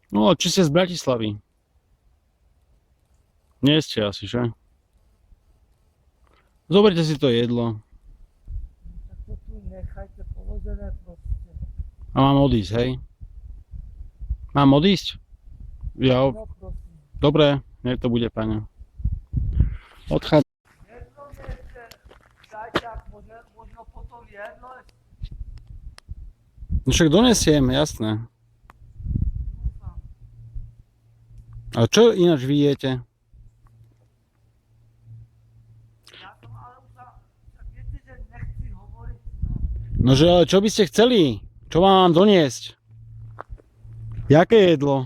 No, či ste z Bratislavy? Nie ste asi, že? Zoberte si to jedlo. Tak to tu nechajte položené proste. A mám odísť, hej? Mám odísť? Ja, No prosím. dobre, nech to bude, pane. Odchádzam. Jedno mi ešte dajte, ak možno potom jedno. No však donesiem, jasné. Dúfam. A čo ináč vy jete? Ja som ale už tak viete, že nechci hovoriť. No že ale čo by ste chceli? Čo vám mám doniesť? Jaké jedlo?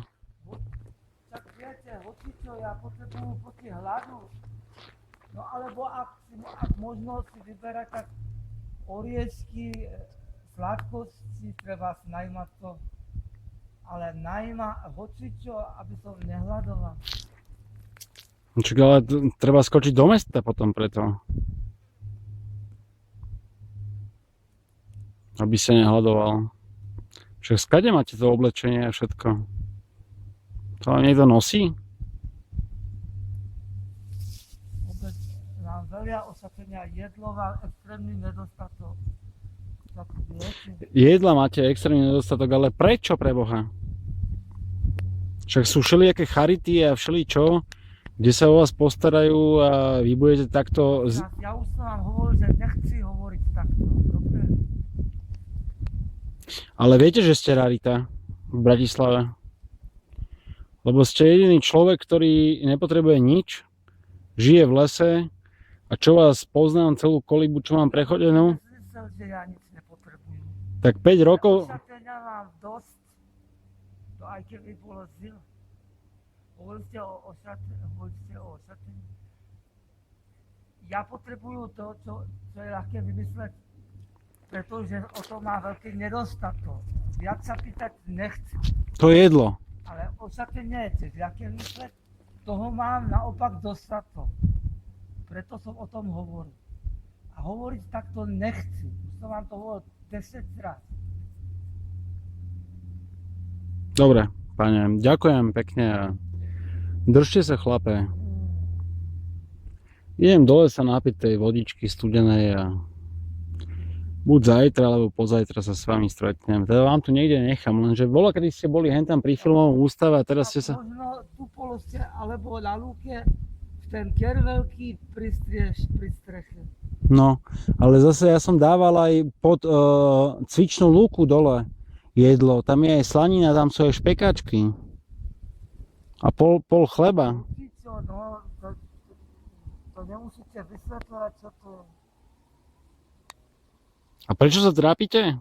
Tak viete, hocičo, ja potrebujem proti hladu. No alebo ak možno si vyberať tak oriešky, sladkosti, treba si najímať to. Ale hocičo, aby som nehľadoval. Čak ale treba skočiť do mesta potom preto. Aby sa nehľadoval. Však skade máte to oblečenie a všetko? To vám niekto nosí? Vôbec nám veľa osvetlenia jedlo vám extrémny nedostatok. Tak viete. Jedla máte extrémny nedostatok, ale prečo pre Boha? Však sú všelijaké charity a všeličo, kde sa o vás postarajú a vy budete takto... Ja už som vám hovoril, že nechci hovoriť takto. Dobre? Ale viete, že ste rarita v Bratislave? Lebo ste jediný človek, ktorý nepotrebuje nič, žije v lese a čo vás poznám celú kolibu, čo mám prechodenú, Myslel, že ja nič nepotrebujem. tak 5 rokov... Osvetlenia mám dosť. To aj keby bolo zil. Hovorili ste o osvetlení. Ja potrebujem to, čo je ľahké vymysleť, pretože o tom má veľký nedostatok. Viac sa pýtať nechci. To je jedlo. Ale osvetlenie je ľahké vymysleť, toho mám naopak dostatok. Preto som o tom hovoril. A hovoriť takto nechci. Už som vám to hovoril 10 raz. Dobre, pane, ďakujem pekne a držte sa, chlape. Idem dole sa napiť tej vodičky studenej a buď zajtra, alebo pozajtra sa s vami stretnem. Teda vám tu niekde nechám, lenže bola, kedy ste boli hentam pri filmovom ústave a teraz ste sa... Možno tu poloste, alebo na lúke, v ten ker veľký pri streche. No, ale zase ja som dával aj pod cvičnú lúku dole jedlo. Tam je aj slanina, tam sú aj špekačky. A pol chleba. Čo, no, to nemusíte vysvetľovať, čo to je. A prečo sa trápite?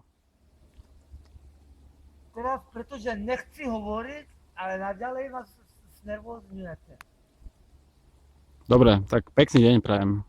Teraz, pretože nechci hovoriť, ale naďalej vás znervozňujete. Dobre, tak pekný deň prajem.